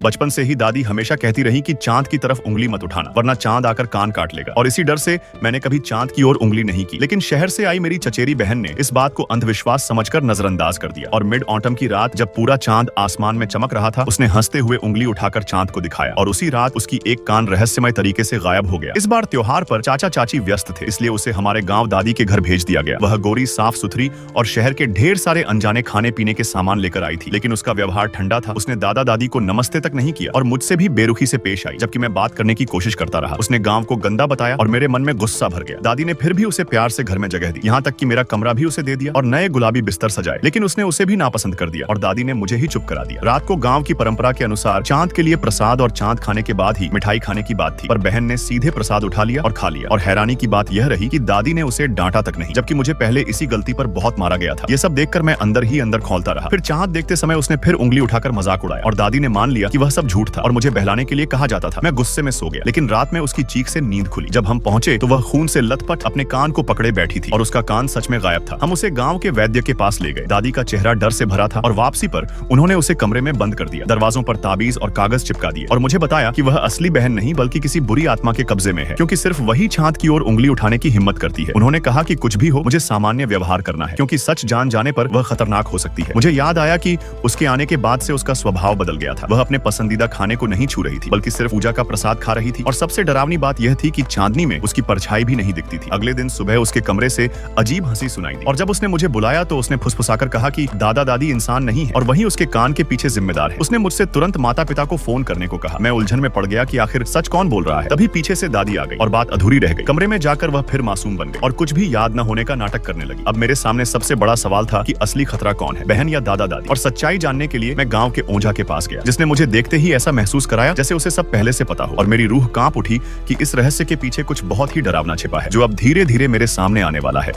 बचपन से ही दादी हमेशा कहती रही कि चांद की तरफ उंगली मत उठाना वरना चांद आकर कान काट लेगा, और इसी डर से मैंने कभी चांद की ओर उंगली नहीं की। लेकिन शहर से आई मेरी चचेरी बहन ने इस बात को अंधविश्वास समझकर नजरअंदाज कर दिया, और मिड ऑटम की रात जब पूरा चांद आसमान में चमक रहा था, उसने हंसते हुए उंगली उठाकर चांद को दिखाया, और उसी रात उसकी एक कान रहस्यमय तरीके से गायब हो गया। इस बार त्योहार पर चाचा चाची व्यस्त थे, इसलिए उसे हमारे गाँव दादी के घर भेज दिया गया। वह गोरी, साफ सुथरी और शहर के ढेर सारे अनजाने खाने पीने के सामान लेकर आई थी, लेकिन उसका व्यवहार ठंडा था। उसने दादा दादी को नमस्ते तक नहीं किया और मुझसे भी बेरुखी से पेश आई, जबकि मैं बात करने की कोशिश करता रहा। उसने गांव को गंदा बताया और मेरे मन में गुस्सा भर गया। दादी ने फिर भी उसे प्यार से घर में जगह दी, यहाँ तक कि मेरा कमरा भी उसे दे दिया और नए गुलाबी बिस्तर सजाए, लेकिन उसने उसे भी नापसंद कर दिया और दादी ने मुझे ही चुप करा दिया। रात को गांव की परंपरा के अनुसार चांद के लिए प्रसाद और चांद खाने के बाद ही मिठाई खाने की बात थी, पर बहन ने सीधे प्रसाद उठा लिया और खा लिया। और हैरानी की बात यह रही कि दादी ने उसे डांटा तक नहीं, जबकि मुझे पहले इसी गलती पर बहुत मारा गया था। ये सब देखकर मैं अंदर ही अंदर खौलता रहा। फिर चांद देखते समय उसने फिर उंगली उठाकर मजाक उड़ाया और दादी ने मान लिया कि वह सब झूठ था और मुझे बहलाने के लिए कहा जाता था। मैं गुस्से में सो गया, लेकिन रात में उसकी चीख से नींद खुली। जब हम पहुंचे तो वह खून से लथपथ अपने कान को पकड़े बैठी थी और उसका कान सच में गायब था। हम उसे गांव के वैद्य के पास ले गए। दादी का चेहरा डर से भरा था और वापसी पर उन्होंने उसे कमरे में बंद कर दिया, दरवाजों पर ताबीज और कागज चिपका दिए और मुझे बताया कि वह असली बहन नहीं बल्कि किसी बुरी आत्मा के कब्जे में है, क्योंकि सिर्फ वही चांद की ओर उंगली उठाने की हिम्मत करती है। उन्होंने कहा कि कुछ भी हो, मुझे सामान्य व्यवहार करना है, क्योंकि सच जान जाने पर वह खतरनाक हो सकती है। मुझे याद आया कि उसके आने के बाद से उसका स्वभाव बदल गया था। वह अपने पसंदीदा खाने को नहीं छू रही थी, बल्कि सिर्फ पूजा का प्रसाद खा रही थी। और सबसे डरावनी बात यह थी कि चांदनी में उसकी परछाई भी नहीं दिखती थी। अगले दिन सुबह उसके कमरे से अजीब हंसी सुनाई दी, और जब उसने मुझे बुलाया तो उसने फुसफुसाकर कहा कि दादा दादी इंसान नहीं है और वही उसके कान के पीछे जिम्मेदार है। उसने मुझसे तुरंत माता पिता को फोन करने को कहा। मैं उलझन में पड़ गया कि आखिर सच कौन बोल रहा है। तभी पीछे से दादी आ गई और बात अधूरी रह गई। कमरे में जाकर वह फिर मासूम बन गई और कुछ भी याद न होने का नाटक करने लगी। अब मेरे सामने सबसे बड़ा सवाल था कि असली खतरा कौन है, बहन या दादा दादी। और सच्चाई जानने के लिए मैं गांव के ओझा के पास गया, जिसने मुझे देखते ही ऐसा महसूस कराया जैसे उसे सब पहले से पता हो, और मेरी रूह कांप उठी कि इस रहस्य के पीछे कुछ बहुत ही डरावना छिपा है, जो अब धीरे धीरे मेरे सामने आने वाला है।